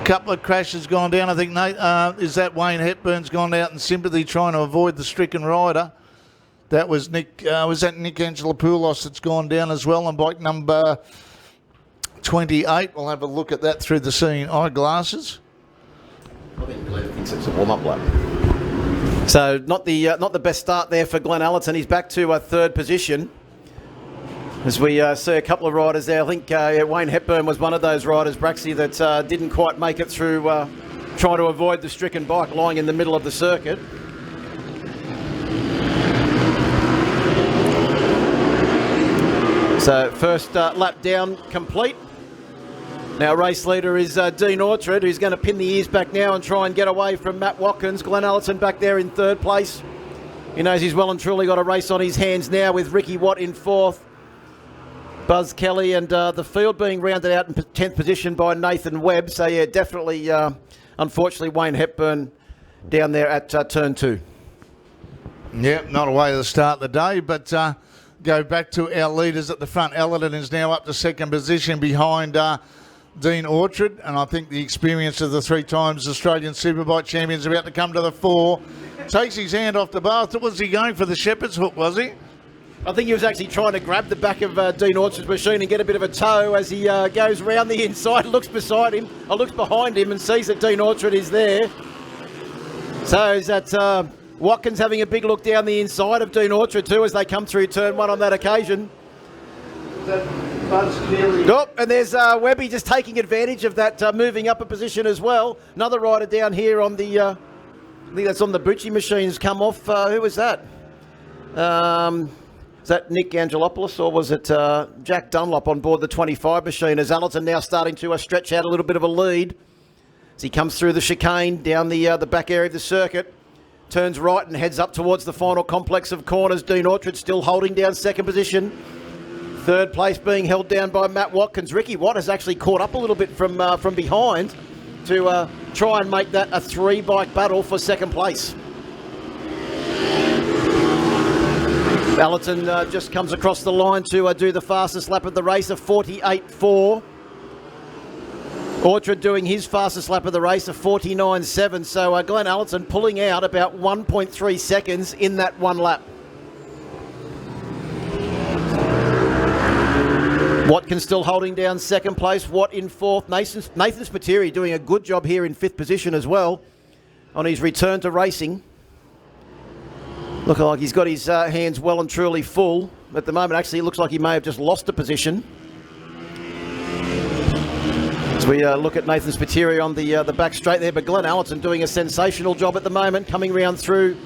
couple of crashes gone down. I think is that Wayne Hepburn's gone out in sympathy trying to avoid the stricken rider. That was Nick. Was that Nick Angelopoulos that's gone down as well on bike number 28? We'll have a look at that through the seeing eyeglasses. I think Glenn thinks it's a warm-up lap. So not the best start there for Glenn Allerton. He's back to a third position. As we see a couple of riders there, I think Wayne Hepburn was one of those riders, Braxy, that didn't quite make it through trying to avoid the stricken bike lying in the middle of the circuit. So first lap down complete. Now race leader is Dean Orchard, who's going to pin the ears back now and try and get away from Matt Watkins. Glenn Allerton back there in third place. He knows he's well and truly got a race on his hands now with Ricky Watt in fourth. Buzz Kelly and the field being rounded out in 10th position by Nathan Webb. So yeah, definitely, unfortunately, Wayne Hepburn down there at turn 2. Yeah, not a way to start the day, but go back to our leaders at the front. Allerton is now up to second position behind Dean Orchard, and I think the experience of the 3 times Australian Superbike champion is about to come to the fore. Takes his hand off the bar. Was he going for the shepherd's hook, was he? I think he was actually trying to grab the back of Dean Orchard's machine and get a bit of a tow as he goes round the inside, looks beside him, or looks behind him and sees that Dean Orchard is there. So is that Watkins having a big look down the inside of Dean Orchard too as they come through turn 1 on that occasion. Oh, and there's Webby just taking advantage of that, moving up a position as well. Another rider down here on the, I think that's on the Bucci machines come off. Who was that? Is that Nick Angelopoulos or was it Jack Dunlop on board the 25 machine as Allerton now starting to stretch out a little bit of a lead as he comes through the chicane down the back area of the circuit. Turns right and heads up towards the final complex of corners. Dean Orchard still holding down second position. Third place being held down by Matt Watkins. Ricky Watt has actually caught up a little bit from behind to try and make that a 3-bike battle for second place. Allerton just comes across the line to do the fastest lap of the race of 48.4. Orchard doing his fastest lap of the race of 49.7. So Glenn Allerton pulling out about 1.3 seconds in that one lap. Watkins still holding down second place. Watt in fourth. Nathan Spiteri doing a good job here in fifth position as well on his return to racing. Looking like he's got his hands well and truly full. At the moment, actually, it looks like he may have just lost a position. As we look at Nathan Spiteri on the back straight there, but Glenn Allerton doing a sensational job at the moment, coming round through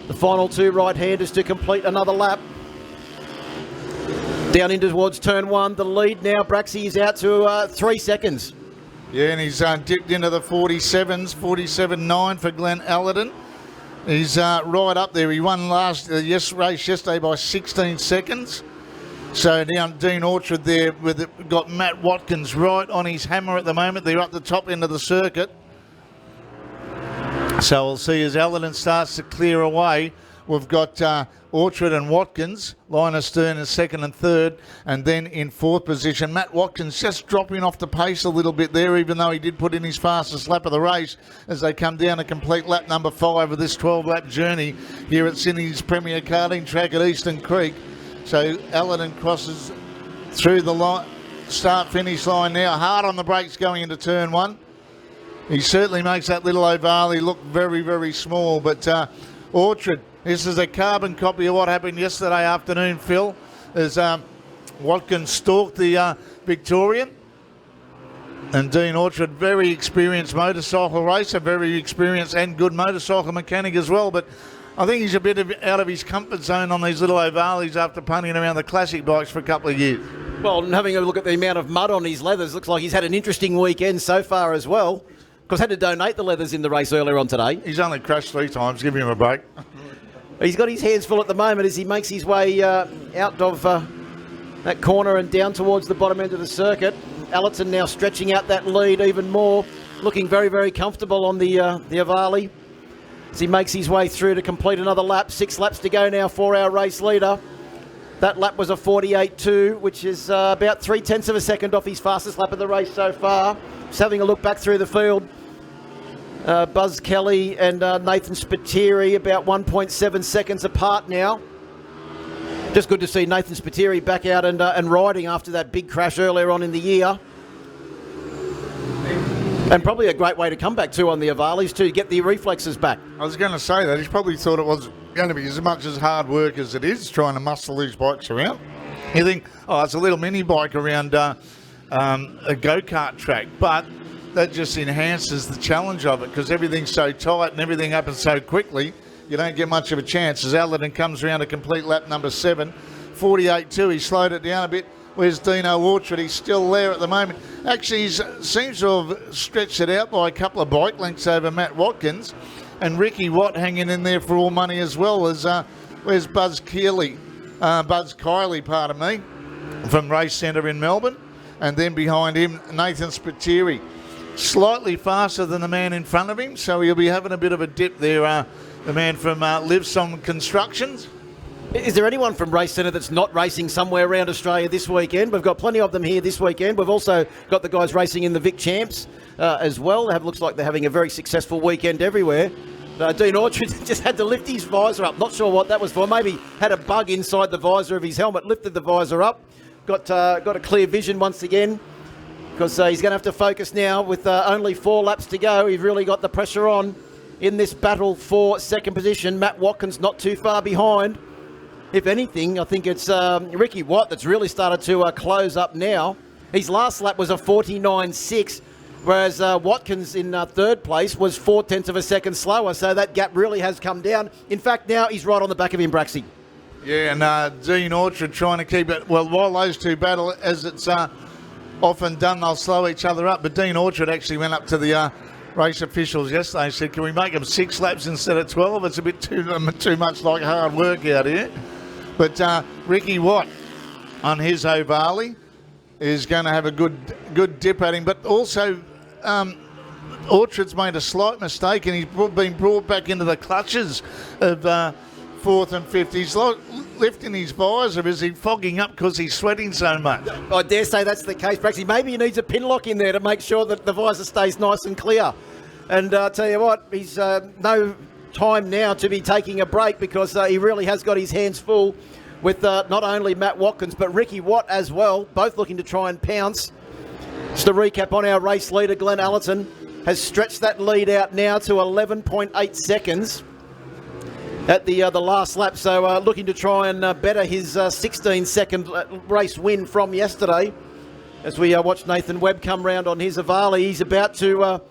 the final 2 right-handers to complete another lap. Down in towards turn 1, the lead now, Braxy is out to 3 seconds. Yeah, and he's dipped into the 47s, 47.9 for Glenn Allerton. He's right up there. He won race yesterday by 16 seconds. So down Dean Orchard there, got Matt Watkins right on his hammer at the moment. They're up the top end of the circuit. So we'll see as Allerton starts to clear away. We've got Orchard and Watkins, Linus Stern in second and third, and then in fourth position, Matt Watkins just dropping off the pace a little bit there, even though he did put in his fastest lap of the race as they come down to complete lap number 5 of this 12-lap journey here at Sydney's Premier Karting Track at Eastern Creek. So Allerton crosses through the start-finish line now, hard on the brakes going into turn 1. He certainly makes that little Ohvale look very, very small, but Orchard, this is a carbon copy of what happened yesterday afternoon, Phil, as Watkins stalked the Victorian. And Dean Orchard, very experienced motorcycle racer, very experienced and good motorcycle mechanic as well. But I think he's a bit out of his comfort zone on these little Ohvales after punting around the classic bikes for a couple of years. Well, and having a look at the amount of mud on his leathers, looks like he's had an interesting weekend so far as well. Of course, had to donate the leathers in the race earlier on today. He's only crashed 3 times, give him a break. He's got his hands full at the moment as he makes his way out of that corner and down towards the bottom end of the circuit. Allerton now stretching out that lead even more, looking very, very comfortable on the Ohvale as he makes his way through to complete another lap. 6 laps to go now for our race leader. That lap was a 48.2, which is about 0.3 of a second off his fastest lap of the race so far. Just having a look back through the field. Buzz Kelly and Nathan Spiteri about 1.7 seconds apart now. Just good to see Nathan Spiteri back out and riding after that big crash earlier on in the year. And probably a great way to come back too on the Ohvales to get the reflexes back. I was going to say that. He's probably thought it was going to be as much as hard work as it is trying to muscle these bikes around. You think, oh, it's a little mini bike around a go-kart track, but that just enhances the challenge of it because everything's so tight and everything happens so quickly. You don't get much of a chance. As Allerton comes around a complete lap number 7, 48.2, he slowed it down a bit. Where's Dino Orchard? He's still there at the moment. Actually, he seems to have stretched it out by a couple of bike lengths over Matt Watkins. And Ricky Watt hanging in there for all money as well as where's Buzz Kiley, pardon me, from Race Centre in Melbourne. And then behind him, Nathan Spiteri. Slightly faster than the man in front of him, so he'll be having a bit of a dip there, the man from Liveson Constructions. Is there anyone from Race Centre that's not racing somewhere around Australia this weekend? We've got plenty of them here this weekend. We've also got the guys racing in the Vic Champs as well. Looks like they're having a very successful weekend everywhere. Dean Orchard just had to lift his visor up. Not sure what that was for. Maybe had a bug inside the visor of his helmet, lifted the visor up. Got a clear vision once again because he's going to have to focus now with only 4 laps to go. He's really got the pressure on in this battle for second position. Matt Watkins not too far behind. If anything, I think it's Ricky Watt that's really started to close up now. His last lap was a 49.6, whereas Watkins in third place was 0.4 of a second slower, so that gap really has come down. In fact, now he's right on the back of him, Braxy. Yeah, and Dean Orchard trying to keep it, well, while those two battle, as it's often done, they'll slow each other up, but Dean Orchard actually went up to the race officials yesterday and said, can we make them 6 laps instead of 12? It's a bit too much like hard work out here. But Ricky Watt on his Ohvale is going to have a good dip at him. But also, Orchard's made a slight mistake and he's been brought back into the clutches of 4th and 5th. He's lifting his visor. Is he fogging up because he's sweating so much? I dare say that's the case, Braxy. Maybe he needs a pin lock in there to make sure that the visor stays nice and clear. And I tell you what, he's no time now to be taking a break because he really has got his hands full with not only Matt Watkins but Ricky Watt as well, both looking to try and pounce. Just to recap on our race leader, Glenn Allerton has stretched that lead out now to 11.8 seconds at the last lap, so looking to try and better his 16-second race win from yesterday. As we watch Nathan Webb come round on his Ohvale, he's about to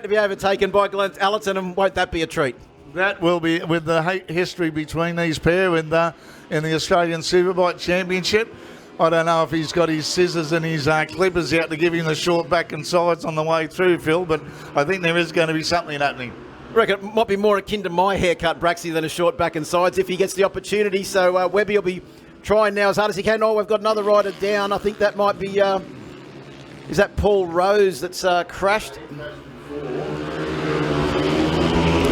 be overtaken by Glenn Allerton, and won't that be a treat? That will be, with the history between these pair in the Australian Superbike Championship. I don't know if he's got his scissors and his clippers out to give him the short back and sides on the way through, Phil, but I think there is going to be something happening. I reckon it might be more akin to my haircut, Braxy, than a short back and sides if he gets the opportunity. So Webby will be trying now as hard as he can. Oh, we've got another rider down. I think that might be, is that Paul Rose that's crashed?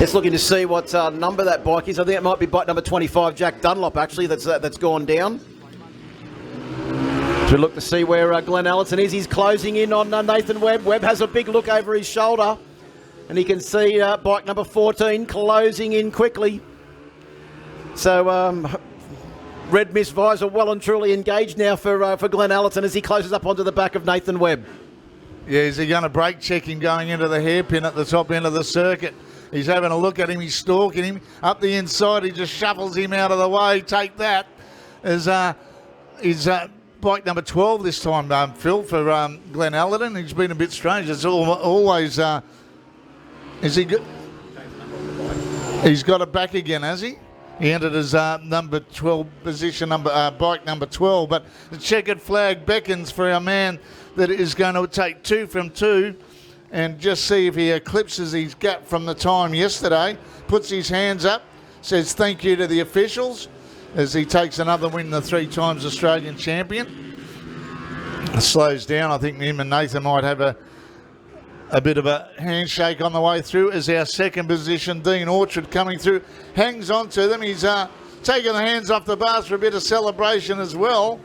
Just looking to see what number that bike is. I think it might be bike number 25, Jack Dunlop, actually, that's gone down. To look to see where Glenn Allerton is. He's closing in on Nathan Webb. Webb has a big look over his shoulder. And he can see bike number 14 closing in quickly. So red mist visor well and truly engaged now for Glenn Allerton as he closes up onto the back of Nathan Webb. Yeah, is he going to brake check him going into the hairpin at the top end of the circuit? He's having a look at him. He's stalking him. Up the inside, he just shuffles him out of the way. Take that. Is bike number 12 this time, Phil, for Glenn Allerton. He's been a bit strange. It's always... is he good? He's got it back again, has he? He entered as number 12 position, bike number 12. But the checkered flag beckons for our man that is going to take 2 from 2 and just see if he eclipses his gap from the time yesterday. Puts his hands up, says thank you to the officials as he takes another win, the 3 times Australian champion. Slows down. I think him and Nathan might have a bit of a handshake on the way through as our second position, Dean Orchard, coming through. Hangs on to them. He's taking the hands off the bars for a bit of celebration as well.